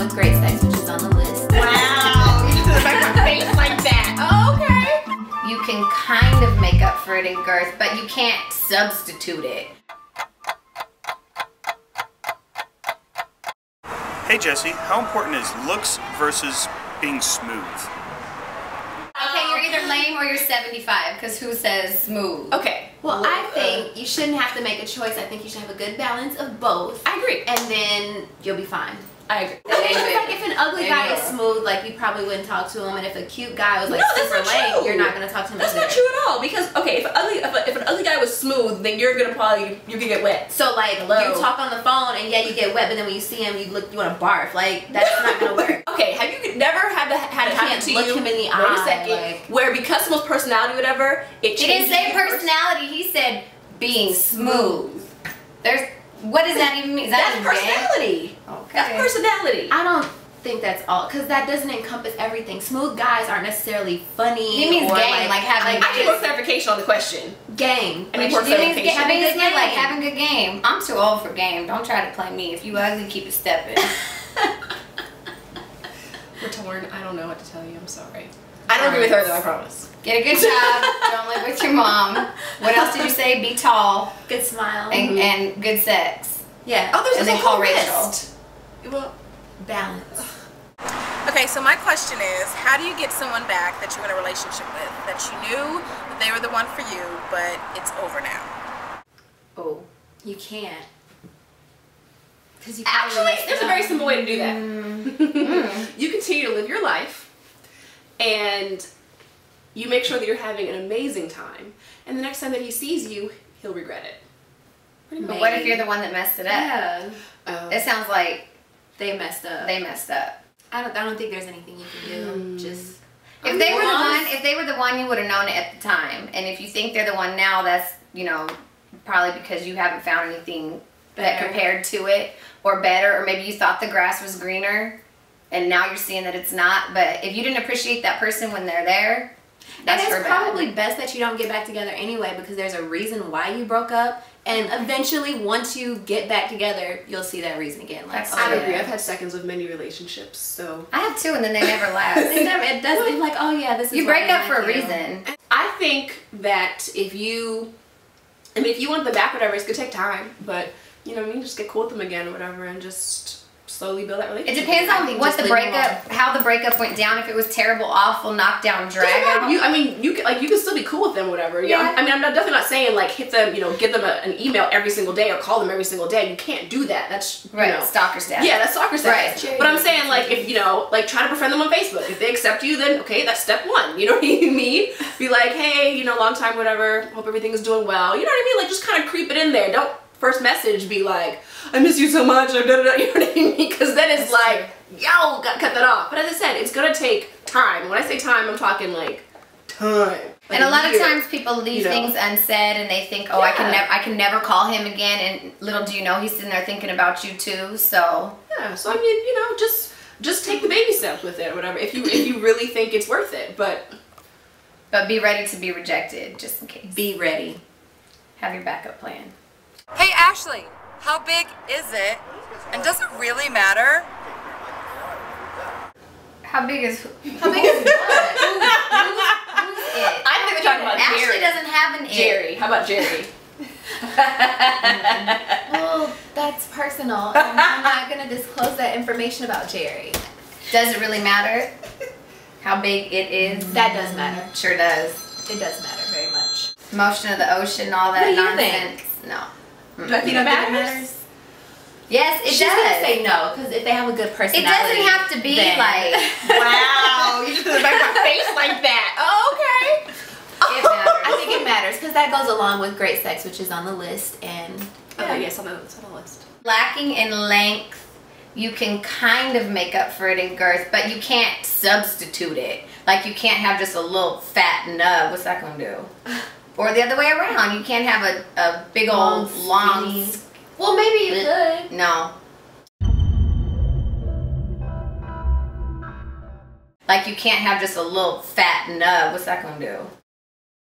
with great sex, which is on the list. Wow, you just make my face like that. Oh, okay. You can kind of make up for it in girth, but you can't substitute it. Hey Jesse, how important is looks versus being smooth? Okay, you're either lame or you're 75, because who says smooth? Okay, well, I think you shouldn't have to make a choice. I think you should have a good balance of both. I agree. And then you'll be fine. I agree. I think it's like if an ugly guy is smooth, like you probably wouldn't talk to him, and if a cute guy was like super lame, you're not gonna talk to him. That's not true at all. Because okay, if an ugly guy was smooth, then you're gonna get wet. So like you talk on the phone and yeah, you get wet, but then when you see him, you want to barf. Like that's not gonna work. Okay, have you never had it happen to you? Look him in the eye. Wait a second. Where because someone's personality, whatever, it changes. He didn't say personality. He said being smooth. What does that even mean? That's personality. Okay. That's personality. I don't think that's all, because that doesn't encompass everything. Smooth guys aren't necessarily funny. He means or gang, like having. I need more clarification on the question. Gang. I need more clarification. Having good game, like having good game. I'm too old for game. Don't try to play me. If you ugly, keep it stepping. We're torn. I don't know what to tell you. I'm sorry. I don't agree with her though. I promise. Get a good job. Don't live with your mom. What else did you say? Be tall. Good smile. And good sex. Yeah. Oh, there's and a then whole call Rachel. list. Well, balance. Okay, so my question is, how do you get someone back that you're in a relationship with, that you knew that they were the one for you, but it's over now? Oh, you can't. Actually, there's a very simple way to do that. You continue to live your life, and you make sure that you're having an amazing time, and the next time that he sees you, he'll regret it. But what if you're the one that messed it up? Yeah. It sounds like they messed up. They messed up. I don't think there's anything you can do. Just if they were the one, you would have known it at the time. And if you think they're the one now, that's probably because you haven't found anything that compared to it or better, or maybe you thought the grass was greener, and now you're seeing that it's not. But if you didn't appreciate that person when they're there, that's and it's probably best that you don't get back together anyway, because there's a reason why you broke up. And eventually, once you get back together, you'll see that reason again. Like, I agree. I've had seconds of many relationstions, so I have too, and then they never last. It doesn't. It's like, oh yeah, this is. You break up for a reason. I think that if you want them back, whatever, it's gonna take time. But you know, just get cool with them again or whatever, and just slowly build that relationship. It depends on what the how the breakup went down. If it was terrible, awful, knockdown, drag out. You can still be cool with them, whatever. Yeah. I mean, I'm definitely not saying like hit them, give them an email every single day or call them every single day. You can't do that. That's stalker status. Yeah, that's stalker status. Right. But I'm saying like if like try to befriend them on Facebook. If they accept you, then okay, that's step one. You know what I mean? Be like, hey, long time, whatever. Hope everything is doing well. You know what I mean? Like just kind of creep it in there. Don't first message be like, I miss you so much, or da da da, you know what I mean? Because then it's like, yo, gotta cut that off. But as I said, it's gonna take time. When I say time, I'm talking like time. And a lot of times people leave things unsaid, and they think, oh, I can never call him again. And little do you know, he's sitting there thinking about you too. So yeah. So I mean, just take the baby steps with it, or whatever. If you really think it's worth it, but be ready to be rejected, just in case. Be ready. Have your backup plan. Hey Ashley, how big is it? And does it really matter? How big is what? Who's it? I think they're talking about Ashley Jerry. doesn't have an Jerry. How about Jerry? Well, that's personal, and I'm not gonna disclose that information about Jerry. Does it really matter how big it is? That does matter. Sure does. It does matter very much. Motion of the ocean, all that nonsense. No. Do I think it matters? Yes, it does. She's gonna say no, because if they have a good personality, it doesn't have to be like. Wow, you just make my face like that. Oh, okay. It matters. I think it matters because that goes along with great sex, which is on the list, and okay, yes, on the list. Lacking in length, you can kind of make up for it in girth, but you can't substitute it. Like you can't have just a little fat nub. What's that gonna do? Or the other way around. You can't have a big old long. Well, maybe you could. No. Like you can't have just a little fat nub. What's that gonna do?